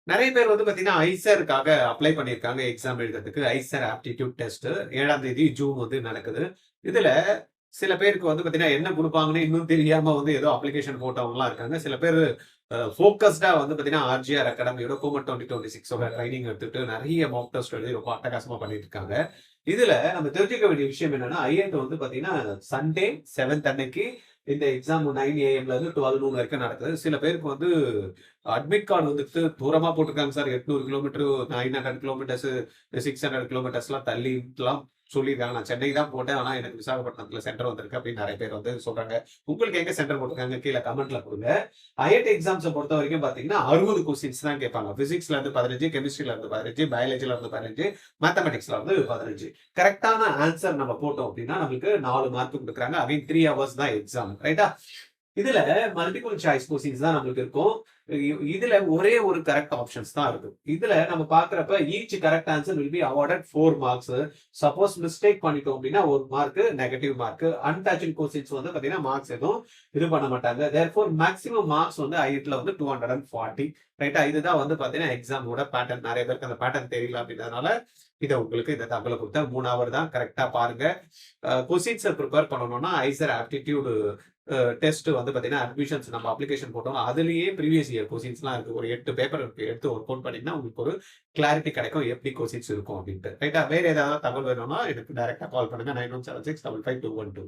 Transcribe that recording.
நெறைய பேர் வந்து பார்த்தீங்கன்னா, ஐசெர்க்காக அப்ளை பண்ணியிருக்காங்க எக்ஸாம் எழுதுறதுக்கு. ஐசெர் ஆப்டிட்யூட் டெஸ்ட் 7ஆம் தேதி ஜூன் வந்து நடக்குது. இதுல சில பேருக்கு வந்து பார்த்தீங்கன்னா, என்ன குடுப்பாங்கன்னு இன்னும் தெரியாம வந்து ஏதோ அப்ளிகேஷன் போட்டவங்கலாம் இருக்காங்க. சில பேரு ஃபோக்கஸ்டா வந்து பார்த்தீங்கன்னா, ஆர்ஜிஆர் அகாடமியோட குமட் 2026ஓட ட்ரெய்னிங் எடுத்துட்டு நெறைய மாக் டெஸ்ட் எழுதி ரொம்ப அட்டகாசமா பண்ணிட்டு இருக்காங்க. இதுல நம்ம தெரிஞ்சுக்க வேண்டிய விஷயம் என்னன்னா, ஐஐடி வந்து பார்த்தீங்கன்னா, சண்டே 7த் அன்னைக்கு இந்த எக்ஸாம் 9 ஏஎம்ல இருந்து 12 நூன் வரைக்கும் நடக்குது. சில பேருக்கு வந்து அட்மிட் கார்டு வந்துட்டு தூரமா போட்டுருக்காங்க சார். 800 கிலோமீட்டர், 900 கிலோமீட்டர்ஸ், 600 கிலோமீட்டர்ஸ்லாம் தள்ளிலாம் சொல்லியிருக்காங்க. நான் சென்னை தான் போட்டேன். ஆனா எனக்கு விசாகப்பட்டினத்தில சென்டர் வந்திருக்கு அப்படின்னு நெறைய பேர் வந்து சொல்றாங்க. உங்களுக்கு எங்க சென்டர் போட்டுருக்காங்க? கீழ கமெண்ட்ல குடுங்க. ஐஐடி எக்ஸாம்ஸ பொறுத்தவரைக்கும் பார்த்தீங்கன்னா, 60 கொஸ்டின்ஸ் தான் கேட்பாங்க. பிசிக்ஸ்ல இருந்து 15, கெமிஸ்ட்ரில இருந்து 15, பயாலஜில இருந்து 15, மேத்தமேட்டிக்ஸ்ல வந்து 15. கரெக்ட்டான ஆன்ஸர் நம்ம போட்டோம் அப்படின்னா, நமக்கு 4 மார்க் குடுக்குறாங்க. அகைன் 3 ஹவர்ஸ் தான் எக்ஸாம். ரைட்டா? இதுல மல்டிபிள் சாய்ஸ் கொஸ்டின்ஸ் தான் நம்மளுக்கு இருக்கும். இதுல ஒரே ஒரு கரெக்ட் ஆப்ஷன்ஸ் தான் இருக்கும். இதுல நம்ம பார்க்கிறப்ப each correct answer will be awarded 4 marks. Suppose mistake பண்ணிட்டோம் அப்படின்னா 1 mark negative mark. Untouchable questions வந்து பாத்தீங்கன்னா மார்க்ஸ் எதுவும் இது பண்ண மாட்டாங்க. தேர்ஃபோர் மேக்ஸிமம் மார்க்ஸ் வந்து ஐஐடில வந்து 240. ரைட்டா? இதுதான் வந்து பாத்தீங்கன்னா எக்ஸாமோட பேட்டர்ன். நெறைய பேருக்கு அந்த பேட்டர்ன் தெரியல அப்படின்றதுனால இத உங்களுக்கு இந்த தகவல குடுத்தேன். 3 ஹவர் தான் கரெக்ட்டா பாருங்க. கொஸ்டின்ஸ பிரிப்பேர் பண்ணணும்னா ஐசர் ஆப்டிட்யூட் டெஸ்ட் வந்து பார்த்தீங்கன்னா, அட்மிஷன்ஸ் நம்ம அப்ளிகேஷன் போட்டோம். அதிலேயே ப்ரீவியஸ் இயர் கொஸ்டின்ஸ்லாம் இருக்கு. ஒரு 8 பேப்பர் இருக்கு. எடுத்து ஒர்க் அவுட் பண்ணீங்கன்னா, உங்களுக்கு ஒரு கிளாரிட்டி கிடைக்கும். எப்படி கொஸ்டின்ஸ் இருக்கும் அப்டின்ட்டு. ரைட்டா? வேற ஏதாவது தகவல் வேணும்னா எனக்கு டைரக்ட்டா கால் பண்ணுங்க. 9176555212.